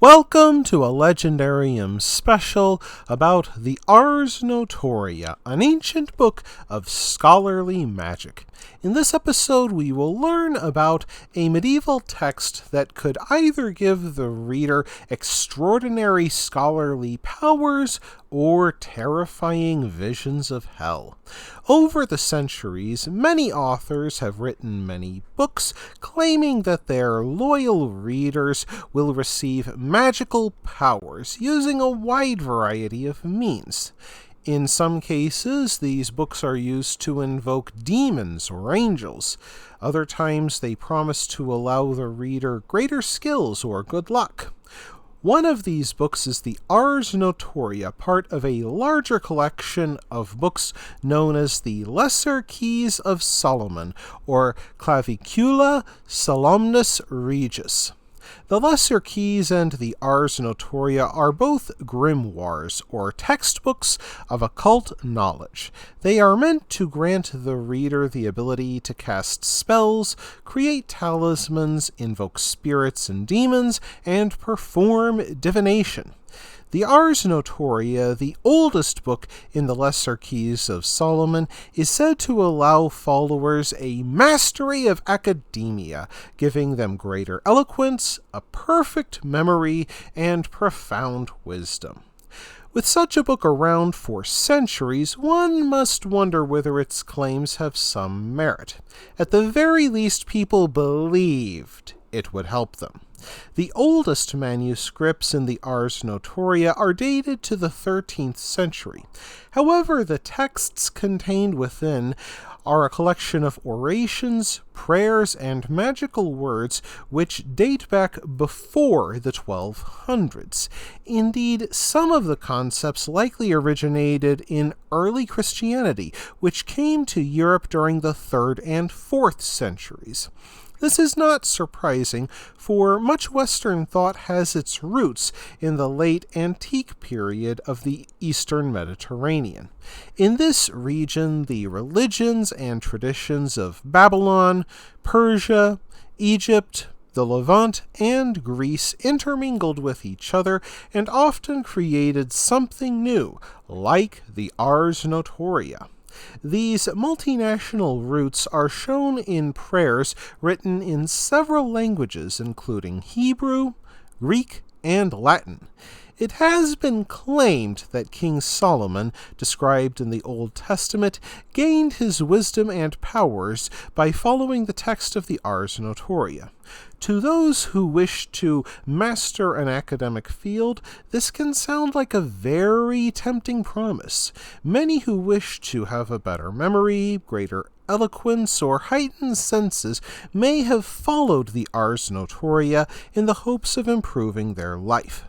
Welcome to a Legendarium special about the Ars Notoria, an ancient book of scholarly magic. In this episode, we will learn about a medieval text that could either give the reader extraordinary scholarly powers or terrifying visions of hell. Over the centuries, many authors have written many books claiming that their loyal readers will receive magical powers using a wide variety of means. In some cases, these books are used to invoke demons or angels. Other times, they promise to allow the reader greater skills or good luck. One of these books is the Ars Notoria, part of a larger collection of books known as the Lesser Keys of Solomon, or Clavicula Solomnis Regis. The Lesser Keys and the Ars Notoria are both grimoires, or textbooks of occult knowledge. They are meant to grant the reader the ability to cast spells, create talismans, invoke spirits and demons, and perform divination. The Ars Notoria, the oldest book in the Lesser Keys of Solomon, is said to allow followers a mastery of academia, giving them greater eloquence, a perfect memory, and profound wisdom. With such a book around for centuries, one must wonder whether its claims have some merit. At the very least, people believed it would help them. The oldest manuscripts in the Ars Notoria are dated to the 13th century. However, the texts contained within are a collection of orations, prayers, and magical words which date back before the 1200s. Indeed, some of the concepts likely originated in early Christianity, which came to Europe during the 3rd and 4th centuries. This is not surprising, for much Western thought has its roots in the late antique period of the Eastern Mediterranean. In this region, the religions and traditions of Babylon, Persia, Egypt, the Levant, and Greece intermingled with each other and often created something new, like the Ars Notoria. These multinational roots are shown in prayers written in several languages, including Hebrew, Greek, and Latin. It has been claimed that King Solomon, described in the Old Testament, gained his wisdom and powers by following the text of the Ars Notoria. To those who wish to master an academic field, this can sound like a very tempting promise. Many who wish to have a better memory, greater eloquence, or heightened senses may have followed the Ars Notoria in the hopes of improving their life.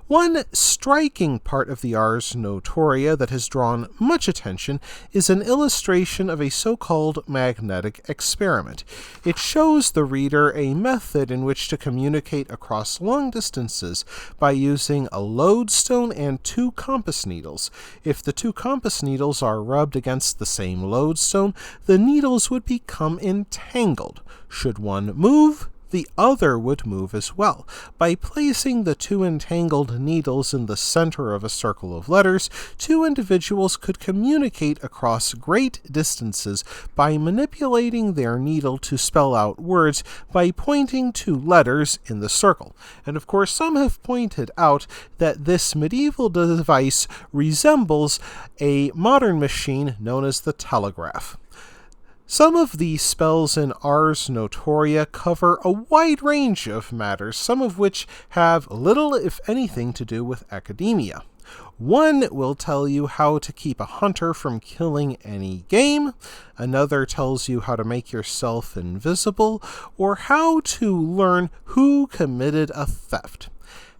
One striking part of the Ars Notoria that has drawn much attention is an illustration of a so-called magnetic experiment. It shows the reader a method in which to communicate across long distances by using a lodestone and 2 compass needles. If the 2 compass needles are rubbed against the same lodestone, the needles would become entangled. Should one move, the other would move as well. By placing the 2 entangled needles in the center of a circle of letters, 2 individuals could communicate across great distances by manipulating their needle to spell out words by pointing to letters in the circle. And of course, some have pointed out that this medieval device resembles a modern machine known as the telegraph. Some of the spells in Ars Notoria cover a wide range of matters, some of which have little, if anything, to do with academia. One will tell you how to keep a hunter from killing any game, another tells you how to make yourself invisible, or how to learn who committed a theft.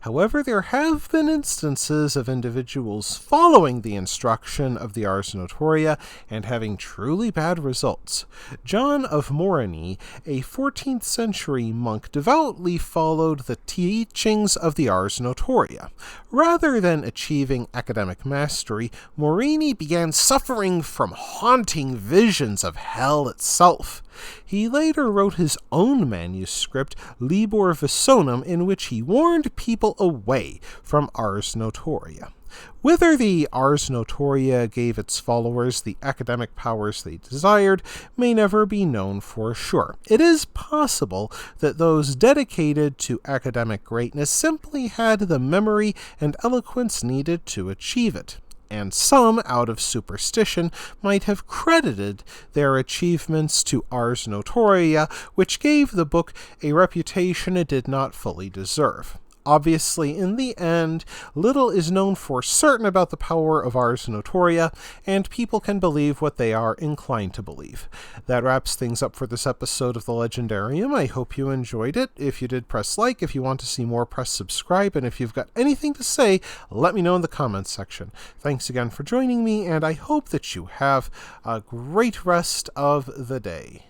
However, there have been instances of individuals following the instruction of the Ars Notoria and having truly bad results. John of Morigny, a 14th century monk, devoutly followed the teachings of the Ars Notoria. Rather than achieve achieving academic mastery, Morini began suffering from haunting visions of hell itself. He later wrote his own manuscript, Liber Visonum, in which he warned people away from Ars Notoria. Whether the Ars Notoria gave its followers the academic powers they desired may never be known for sure. It is possible that those dedicated to academic greatness simply had the memory and eloquence needed to achieve it, and some, out of superstition, might have credited their achievements to Ars Notoria, which gave the book a reputation it did not fully deserve. Obviously, in the end, little is known for certain about the power of Ars Notoria, and people can believe what they are inclined to believe. That wraps things up for this episode of the Legendarium. I hope you enjoyed it. If you did, press like. If you want to see more, press subscribe. And if you've got anything to say, let me know in the comments section. Thanks again for joining me, and I hope that you have a great rest of the day.